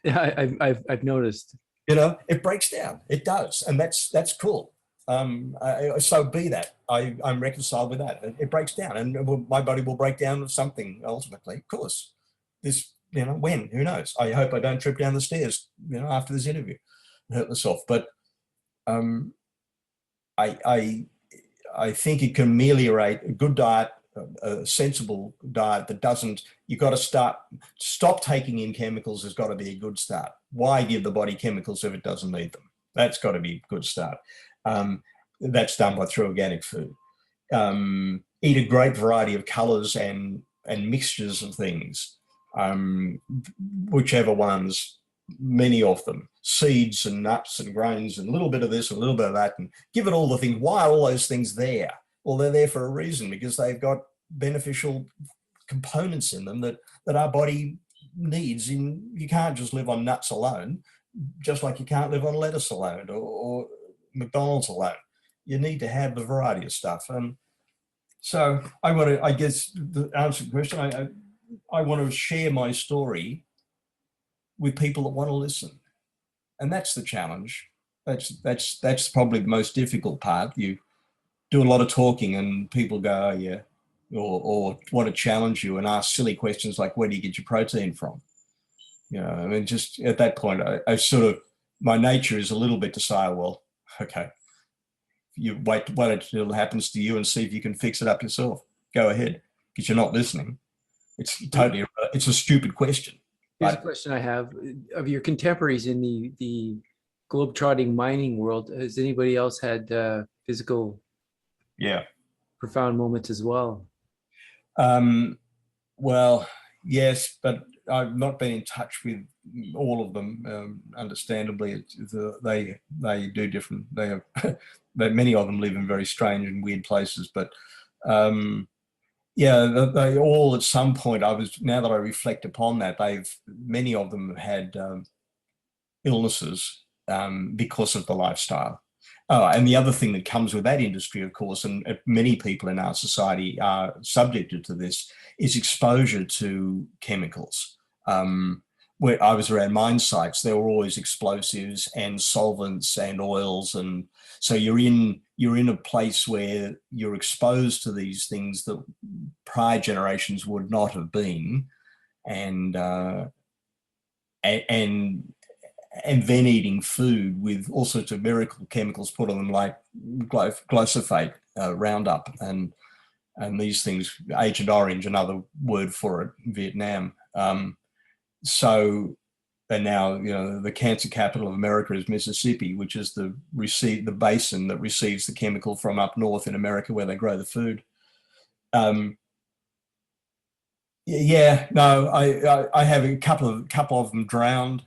I've noticed. It breaks down. It does, and that's cool. So be that. I'm reconciled with that. It breaks down, and my body will break down with something ultimately. Of course, this, when, who knows? I hope I don't trip down the stairs, after this interview and hurt myself. But I think it can ameliorate a good diet, a sensible diet that doesn't. You've got to stop taking in chemicals. Has got to be a good start. Why give the body chemicals if it doesn't need them? That's got to be a good start. That's done through organic food. Eat a great variety of colors and mixtures of things, whichever ones, many of them, seeds and nuts and grains and a little bit of this and a little bit of that, and give it all the things. Why are all those things there? Well, they're there for a reason, because they've got beneficial components in them that our body needs. You can't just live on nuts alone, just like you can't live on lettuce alone or McDonald's alone. You need to have the variety of stuff. And so I guess, to answer the question, I want to share my story with people that want to listen. And that's the challenge. That's probably the most difficult part. You do a lot of talking and people go, oh yeah, or want to challenge you and ask silly questions like, where do you get your protein from? Just at that point, I sort of, my nature is a little bit to say, oh, well, okay, you wait until it happens to you and see if you can fix it up yourself. Go ahead, because you're not listening. It's a stupid question. Here's a question I have. Of your contemporaries in the globe-trotting mining world, has anybody else had physical, profound moments as well? Well, yes, but I've not been in touch with all of them. Understandably, they do different. They have many of them live in very strange and weird places. But they all at some point. Now that I reflect upon that, many of them had illnesses because of the lifestyle. Oh, and the other thing that comes with that industry, of course, and many people in our society are subjected to this, is exposure to chemicals. Where I was around mine sites, there were always explosives and solvents and oils, and so you're in a place where you're exposed to these things that prior generations would not have been, and then eating food with all sorts of miracle chemicals put on them, like glyphosate, Roundup, and these things, Agent Orange, another word for it, Vietnam. And now, the cancer capital of America is Mississippi, which is the basin that receives the chemical from up north in America where they grow the food. I have a couple of them drowned.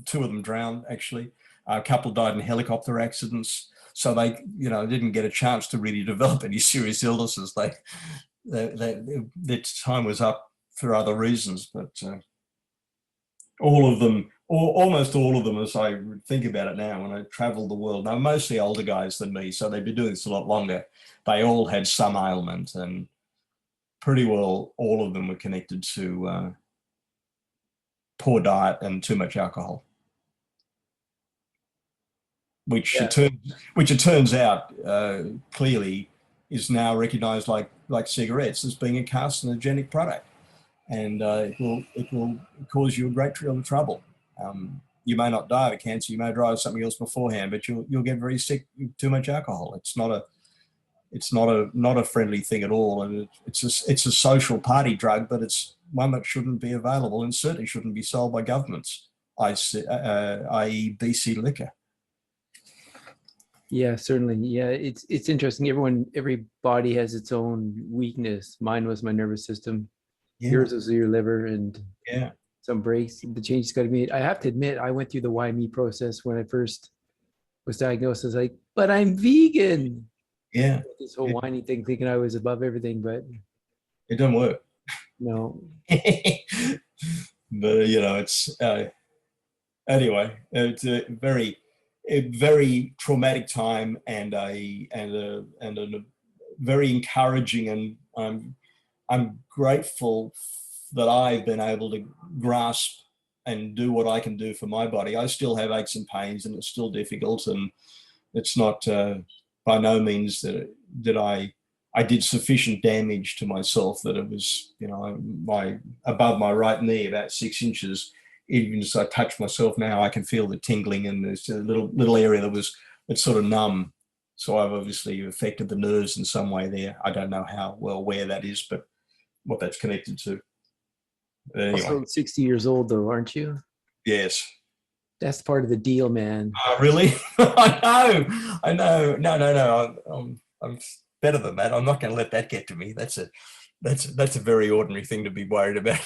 Two of them drowned, actually. A couple died in helicopter accidents. So they, didn't get a chance to really develop any serious illnesses. Their time was up for other reasons, but all of them, or almost all of them, as I think about it now, when I traveled the world, they're mostly older guys than me, so they've been doing this a lot longer. They all had some ailment, and pretty well all of them were connected to poor diet and too much alcohol, which it turns out clearly is now recognized like cigarettes as being a carcinogenic product, and it will cause you a great deal of trouble. You may not die of cancer, you may die of something else beforehand, but you'll get very sick with too much alcohol. It's not a friendly thing at all, and it's a social party drug, but it's one that shouldn't be available and certainly shouldn't be sold by governments, i.e. BC Liquor. Yeah, certainly. Yeah, it's interesting. Every body has its own weakness. Mine was my nervous system. Yeah, Yours was your liver, and yeah, some breaks. The changes got to be made. I have to admit, I went through the why me process when I first was diagnosed as like, but I'm vegan. yeah. This whole Yeah. whiny thing, thinking I was above everything, but It doesn't work. no. But it's anyway. It's a very traumatic time, and a very encouraging, and I'm grateful that I've been able to grasp and do what I can do for my body. I still have aches and pains, and it's still difficult, and it's not by no means that I did sufficient damage to myself, that it was, my above my right knee about 6 inches. Even as I touch myself now, I can feel the tingling, and there's a little area it's sort of numb. So I've obviously affected the nerves in some way there. I don't know how well where that is, but what that's connected to. But anyway, Also 60 years old though, aren't you? yes. That's part of the deal, man. Oh, really? I know. No. I'm better than that. I'm not going to let that get to me. That's a very ordinary thing to be worried about.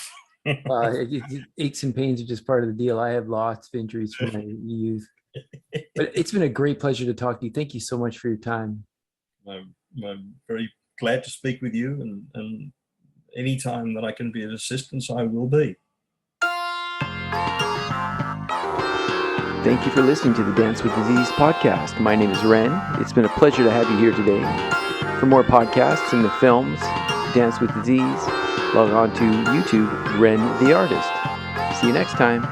Aches and pains are just part of the deal. I have lots of injuries from my youth, but it's been a great pleasure to talk to you. Thank you so much for your time. I'm very glad to speak with you, and any time that I can be of assistance, I will be. Thank you for listening to the Dance with Disease podcast. My name is Ren. It's been a pleasure to have you here today. For more podcasts and the films, Dance with Disease, log on to YouTube, Ren the Artist. See you next time.